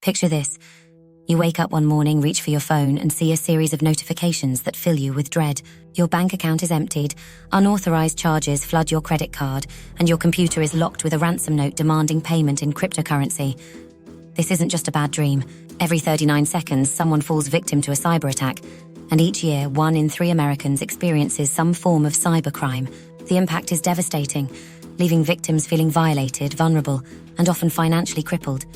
Picture this. You wake up one morning, reach for your phone, and see a series of notifications that fill you with dread. Your bank account is emptied, unauthorized charges flood your credit card, and your computer is locked with a ransom note demanding payment in cryptocurrency. This isn't just a bad dream. Every 39 seconds, someone falls victim to a cyber attack, and each year, 1 in 3 Americans experiences some form of cybercrime. The impact is devastating, leaving victims feeling violated, vulnerable, and often financially crippled.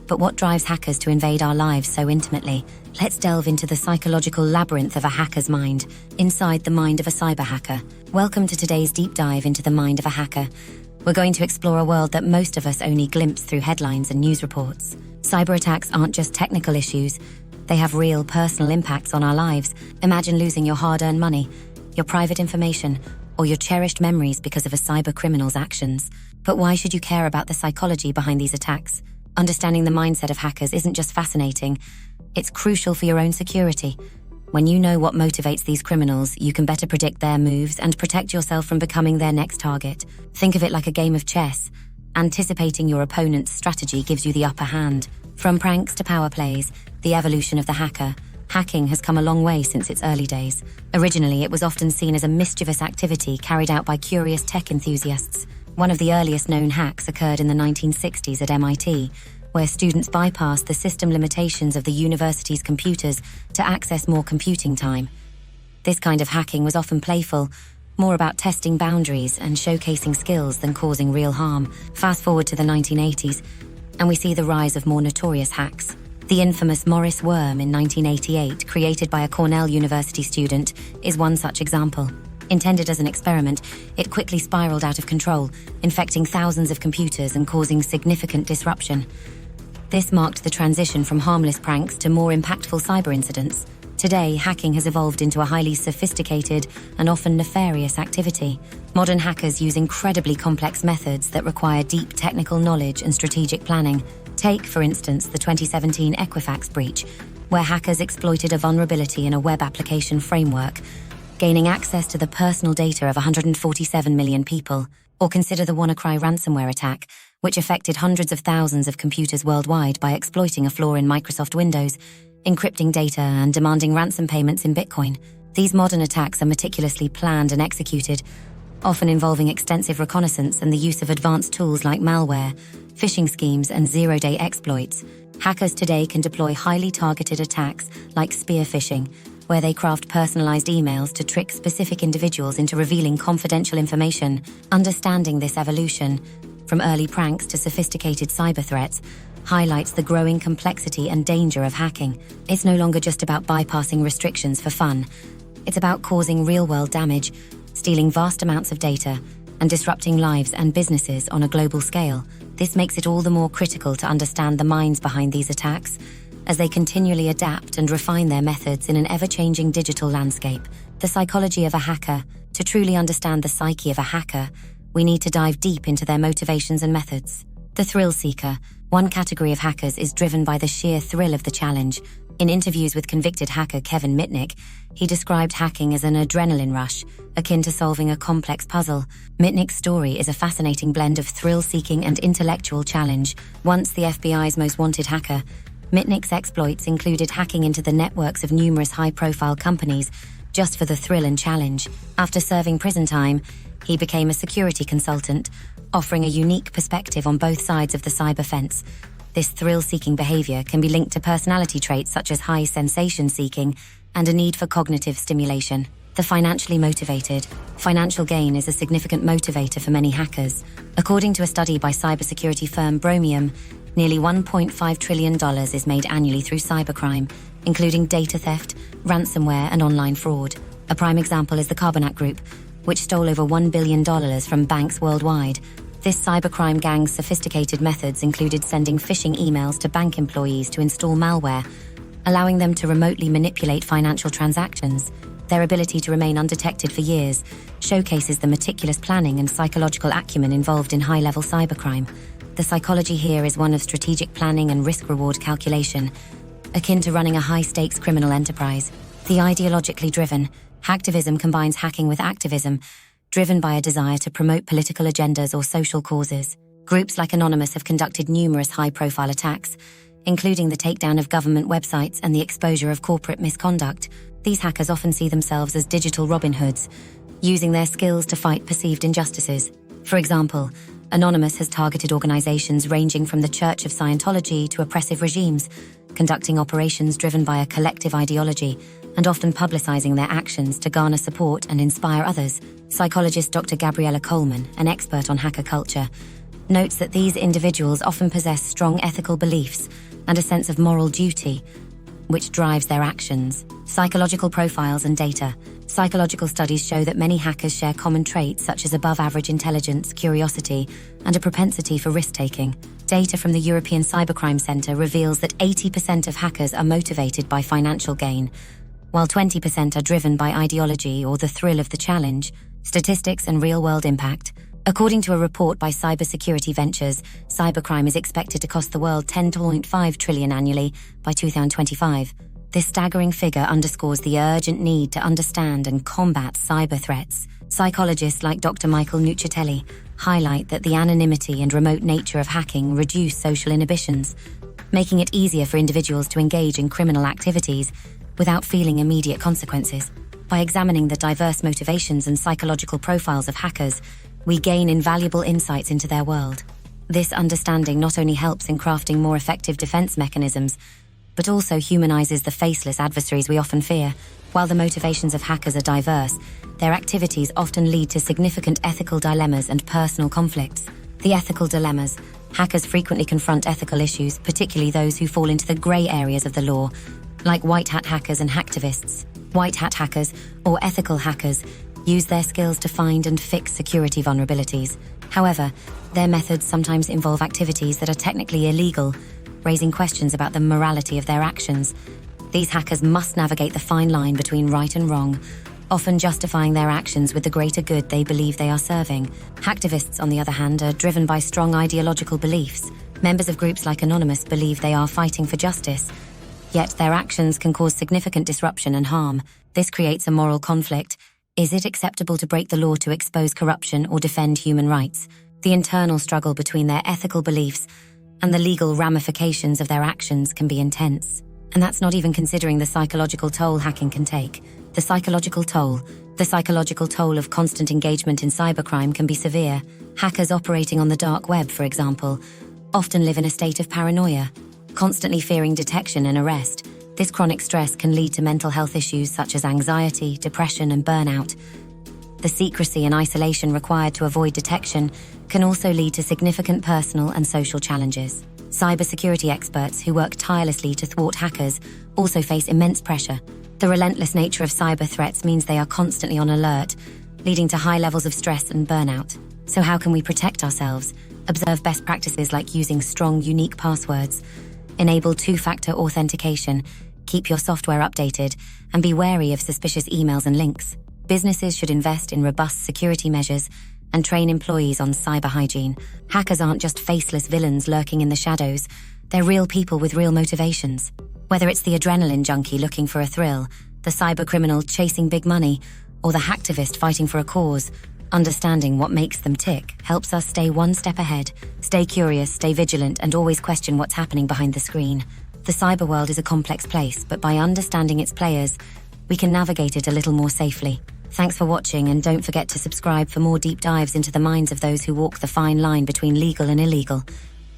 But what drives hackers to invade our lives so intimately? Let's delve into the psychological labyrinth of a hacker's mind, inside the mind of a cyber hacker. Welcome to today's deep dive into the mind of a hacker. We're going to explore a world that most of us only glimpse through headlines and news reports. Cyber attacks aren't just technical issues. They have real personal impacts on our lives. Imagine losing your hard-earned money, your private information, or your cherished memories because of a cyber criminal's actions. But why should you care about the psychology behind these attacks? Understanding the mindset of hackers isn't just fascinating, it's crucial for your own security. When you know what motivates these criminals, you can better predict their moves and protect yourself from becoming their next target. Think of it like a game of chess. Anticipating your opponent's strategy gives you the upper hand. From pranks to power plays, the evolution of the hacker. Hacking has come a long way since its early days. Originally, it was often seen as a mischievous activity carried out by curious tech enthusiasts. One of the earliest known hacks occurred in the 1960s at MIT, where students bypassed the system limitations of the university's computers to access more computing time. This kind of hacking was often playful, more about testing boundaries and showcasing skills than causing real harm. Fast forward to the 1980s, and we see the rise of more notorious hacks. The infamous Morris worm in 1988, created by a Cornell University student, is one such example. Intended as an experiment, it quickly spiraled out of control, infecting thousands of computers and causing significant disruption. This marked the transition from harmless pranks to more impactful cyber incidents. Today, hacking has evolved into a highly sophisticated and often nefarious activity. Modern hackers use incredibly complex methods that require deep technical knowledge and strategic planning. Take, for instance, the 2017 Equifax breach, where hackers exploited a vulnerability in a web application framework, gaining access to the personal data of 147 million people. Or consider the WannaCry ransomware attack, which affected hundreds of thousands of computers worldwide by exploiting a flaw in Microsoft Windows, encrypting data and demanding ransom payments in Bitcoin. These modern attacks are meticulously planned and executed, often involving extensive reconnaissance and the use of advanced tools like malware, phishing schemes, and zero-day exploits. Hackers today can deploy highly targeted attacks like spear phishing, where they craft personalized emails to trick specific individuals into revealing confidential information. Understanding this evolution, from early pranks to sophisticated cyber threats, highlights the growing complexity and danger of hacking. It's no longer just about bypassing restrictions for fun. It's about causing real-world damage, stealing vast amounts of data, and disrupting lives and businesses on a global scale. This makes it all the more critical to understand the minds behind these attacks, as they continually adapt and refine their methods in an ever-changing digital landscape. The psychology of a hacker. To truly understand the psyche of a hacker, we need to dive deep into their motivations and methods. The thrill seeker. One category of hackers is driven by the sheer thrill of the challenge. In interviews with convicted hacker Kevin Mitnick, he described hacking as an adrenaline rush, akin to solving a complex puzzle. Mitnick's story is a fascinating blend of thrill-seeking and intellectual challenge. Once the FBI's most wanted hacker, Mitnick's exploits included hacking into the networks of numerous high-profile companies just for the thrill and challenge. After serving prison time, he became a security consultant, offering a unique perspective on both sides of the cyber fence. This thrill-seeking behavior can be linked to personality traits such as high sensation-seeking and a need for cognitive stimulation. The financially motivated. Financial gain is a significant motivator for many hackers. According to a study by cybersecurity firm Bromium, nearly $1.5 trillion is made annually through cybercrime, including data theft, ransomware, and online fraud. A prime example is the Carbonite Group, which stole over $1 billion from banks worldwide. This cybercrime gang's sophisticated methods included sending phishing emails to bank employees to install malware, allowing them to remotely manipulate financial transactions. Their ability to remain undetected for years showcases the meticulous planning and psychological acumen involved in high-level cybercrime. The psychology here is one of strategic planning and risk-reward calculation, akin to running a high-stakes criminal enterprise. The ideologically driven. Hacktivism combines hacking with activism, driven by a desire to promote political agendas or social causes. Groups like Anonymous have conducted numerous high-profile attacks, including the takedown of government websites and the exposure of corporate misconduct. These hackers often see themselves as digital Robin Hoods, using their skills to fight perceived injustices. For example, Anonymous has targeted organizations ranging from the Church of Scientology to oppressive regimes, conducting operations driven by a collective ideology and often publicizing their actions to garner support and inspire others. Psychologist Dr. Gabriella Coleman, an expert on hacker culture, notes that these individuals often possess strong ethical beliefs and a sense of moral duty, which drives their actions. Psychological profiles and data. Psychological studies show that many hackers share common traits such as above-average intelligence, curiosity, and a propensity for risk-taking. Data from the European Cybercrime Centre reveals that 80% of hackers are motivated by financial gain, while 20% are driven by ideology or the thrill of the challenge. Statistics and real-world impact. According to a report by Cybersecurity Ventures, cybercrime is expected to cost the world $10.5 trillion annually by 2025. This staggering figure underscores the urgent need to understand and combat cyber threats. Psychologists like Dr. Michael Nuccitelli highlight that the anonymity and remote nature of hacking reduce social inhibitions, making it easier for individuals to engage in criminal activities without feeling immediate consequences. By examining the diverse motivations and psychological profiles of hackers, we gain invaluable insights into their world. This understanding not only helps in crafting more effective defense mechanisms, but also humanizes the faceless adversaries we often fear. While the motivations of hackers are diverse, their activities often lead to significant ethical dilemmas and personal conflicts. The ethical dilemmas. Hackers frequently confront ethical issues, particularly those who fall into the gray areas of the law, like white hat hackers and hacktivists. White hat hackers, or ethical hackers, use their skills to find and fix security vulnerabilities. However, their methods sometimes involve activities that are technically illegal, raising questions about the morality of their actions. These hackers must navigate the fine line between right and wrong, often justifying their actions with the greater good they believe they are serving. Hacktivists, on the other hand, are driven by strong ideological beliefs. Members of groups like Anonymous believe they are fighting for justice, yet their actions can cause significant disruption and harm. This creates a moral conflict. Is it acceptable to break the law to expose corruption or defend human rights? The internal struggle between their ethical beliefs and the legal ramifications of their actions can be intense. And that's not even considering the psychological toll hacking can take. The psychological toll of constant engagement in cybercrime can be severe. Hackers operating on the dark web, for example, often live in a state of paranoia, constantly fearing detection and arrest. This chronic stress can lead to mental health issues such as anxiety, depression, and burnout. The secrecy and isolation required to avoid detection can also lead to significant personal and social challenges. Cybersecurity experts who work tirelessly to thwart hackers also face immense pressure. The relentless nature of cyber threats means they are constantly on alert, leading to high levels of stress and burnout. So how can we protect ourselves? Observe best practices like using strong, unique passwords, enable two-factor authentication, keep your software updated, and be wary of suspicious emails and links. Businesses should invest in robust security measures and train employees on cyber hygiene. Hackers aren't just faceless villains lurking in the shadows. They're real people with real motivations. Whether it's the adrenaline junkie looking for a thrill, the cyber criminal chasing big money, or the hacktivist fighting for a cause, understanding what makes them tick helps us stay one step ahead, stay curious, stay vigilant, and always question what's happening behind the screen. The cyber world is a complex place, but by understanding its players, we can navigate it a little more safely. Thanks for watching, and don't forget to subscribe for more deep dives into the minds of those who walk the fine line between legal and illegal.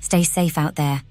Stay safe out there.